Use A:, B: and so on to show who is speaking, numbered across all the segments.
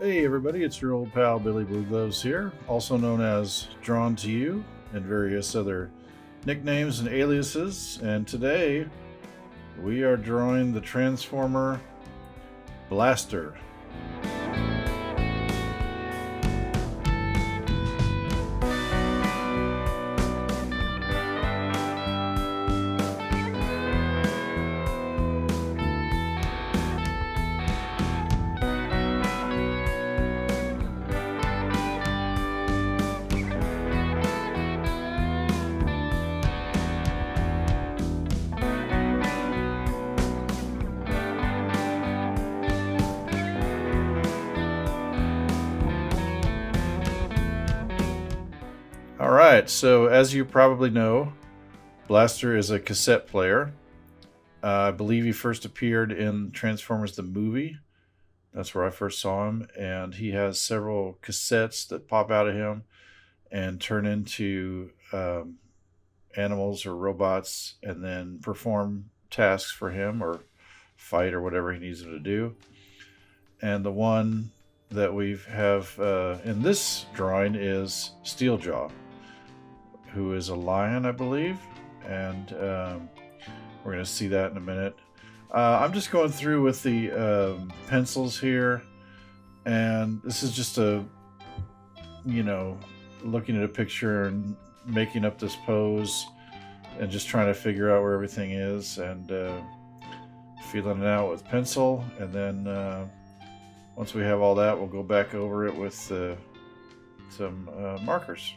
A: Hey everybody, it's your old pal Billy Blue Gloves here, also known as Drawn to You and various other nicknames and aliases. And today we are drawing the Transformer Blaster. All right, so as you probably know, Blaster is a cassette player. I believe he first appeared in Transformers the movie. That's where I first saw him, and he has several cassettes that pop out of him and turn into animals or robots, and then perform tasks for him or fight or whatever he needs them to do. And the one that we have in this drawing is Steeljaw, who is a lion, I believe, and we're going to see that in a minute. I'm just going through with the pencils here, and this is just looking at a picture and making up this pose and just trying to figure out where everything is and feeling it out with pencil. And then once we have all that, we'll go back over it with some markers.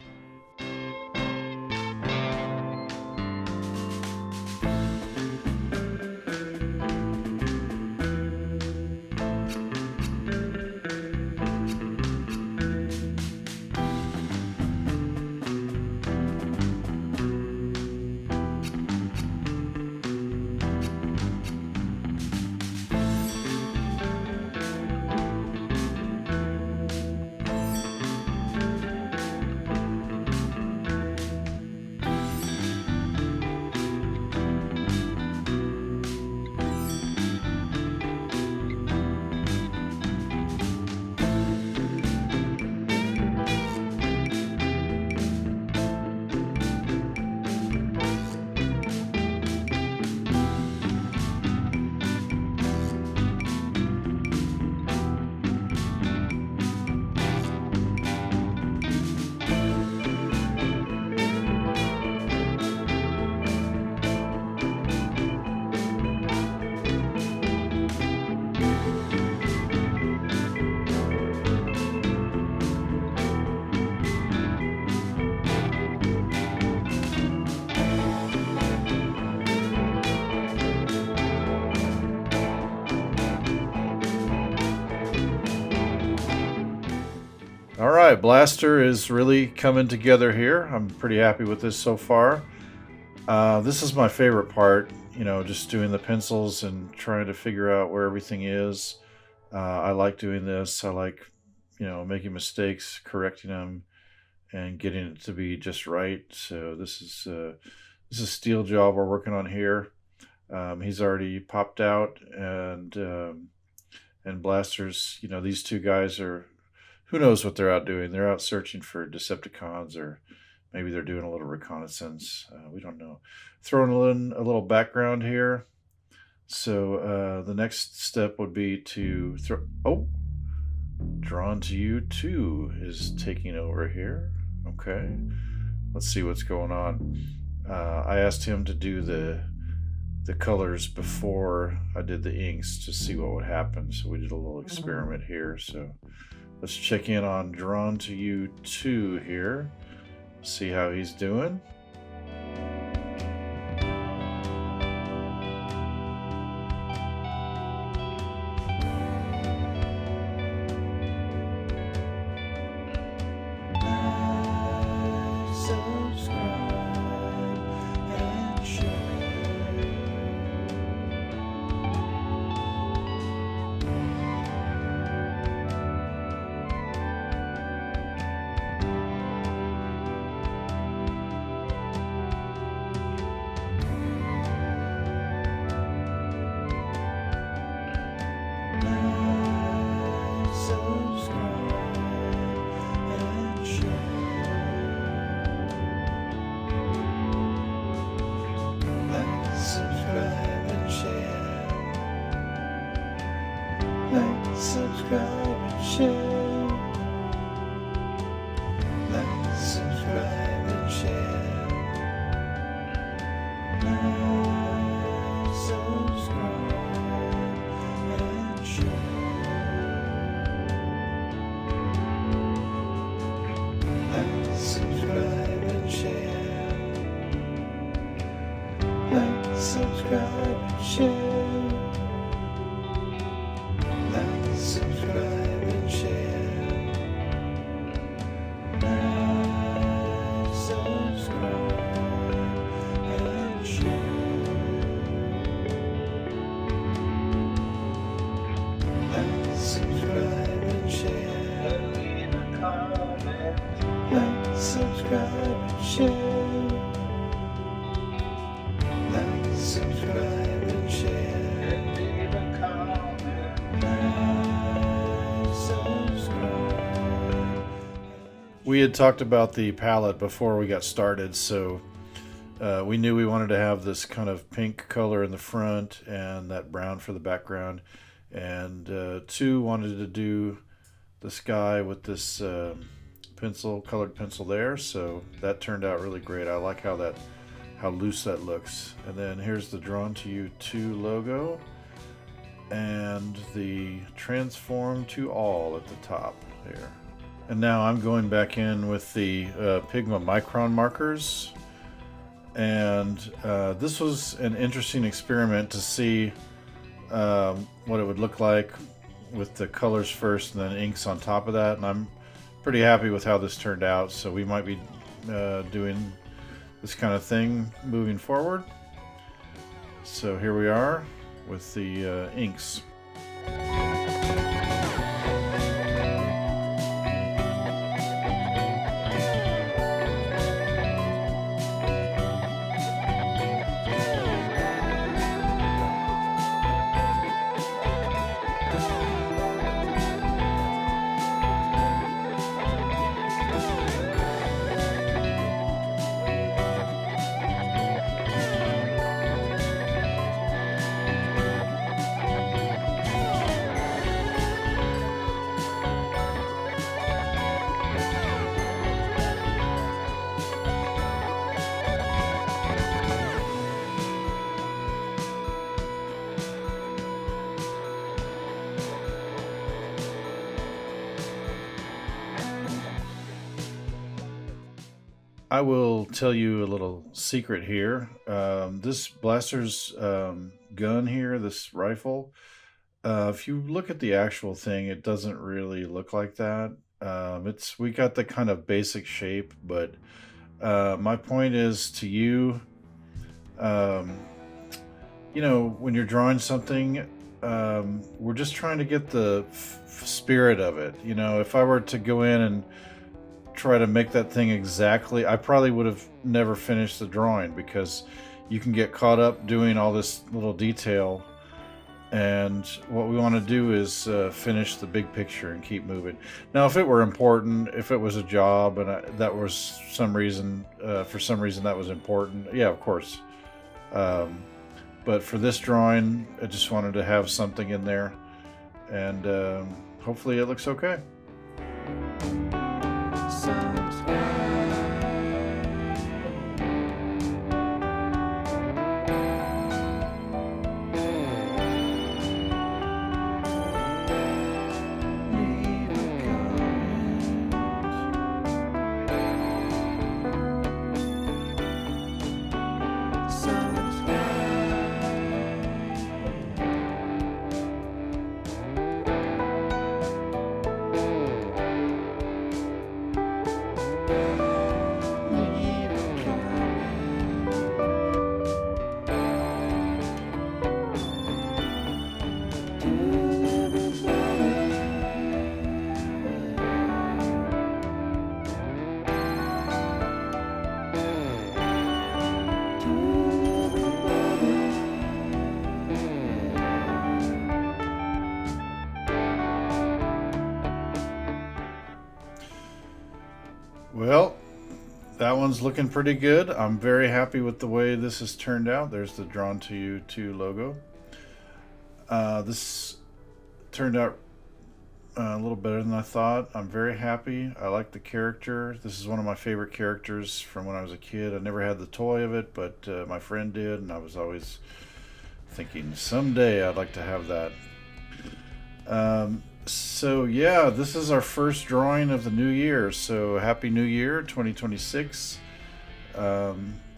A: All right, Blaster is really coming together here. I'm pretty happy with this so far. This is my favorite part, just doing the pencils and trying to figure out where everything is. I like doing this. I like, making mistakes, correcting them, and getting it to be just right. So this is Steeljaw we're working on here. He's already popped out, and Blaster's. These two guys are. Who knows what they're out doing? They're out searching for Decepticons, or maybe they're doing a little reconnaissance. We don't know. Throwing in a little background here. So the next step would be to throw. Oh, Drawn to You 2 is taking over here. Okay, let's see what's going on. I asked him to do the colors before I did the inks to see what would happen. So we did a little experiment here. So let's check in on Drawn to You 2 here. See how he's doing. subscribe, and share. Like, subscribe, and share. Like, subscribe, and share. Like, subscribe, and share. Leave a comment. Like, subscribe, and share. Like, subscribe, and share. Leave a comment. Like, subscribe. We had talked about the palette before we got started, so we knew we wanted to have this kind of pink color in the front and that brown for the background. And two wanted to do the sky with this colored pencil there, so that turned out really great. I like how loose that looks. And then here's the Drawn to You 2 logo and the Transform to All at the top there. And now I'm going back in with the Pigma Micron markers, and this was an interesting experiment to see what it would look like with the colors first and then inks on top of that, and I'm pretty happy with how this turned out. So we might be doing this kind of thing moving forward. So here we are with the inks. I will tell you a little secret here. This blaster's gun here, this rifle, if you look at the actual thing, it doesn't really look like that. We got the kind of basic shape, but my point is to you, when you're drawing something, we're just trying to get the spirit of it. If I were to go in and try to make that thing exactly, I probably would have never finished the drawing, because you can get caught up doing all this little detail, and what we want to do is finish the big picture and keep moving. Now, if it were important, if it was a job and that was some reason, for some reason that was important, yeah, of course. But for this drawing, I just wanted to have something in there, and hopefully it looks okay. Well, that one's looking pretty good. I'm very happy with the way this has turned out. There's the Drawn to You 2 logo. This turned out a little better than I thought. I'm very happy. I like the character. This is one of my favorite characters from when I was a kid. I never had the toy of it, but my friend did, and I was always thinking someday I'd like to have that. So yeah, this is our first drawing of the new year. So happy New Year 2026.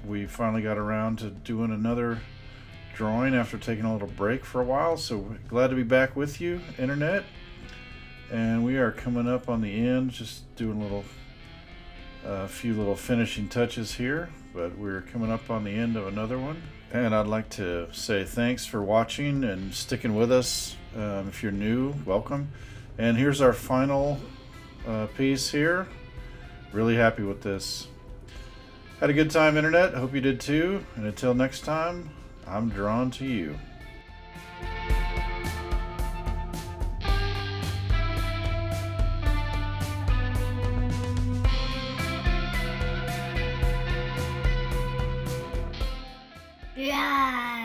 A: We finally got around to doing another drawing after taking a little break for a while. So glad to be back with you, Internet. And we are coming up on the end, just doing a few little finishing touches here, but we're coming up on the end of another one. And I'd like to say thanks for watching and sticking with us. If you're new, welcome. And here's our final piece here. Really happy with this. Had a good time, Internet. Hope you did too. And until next time, I'm drawn to you.
B: Yeah.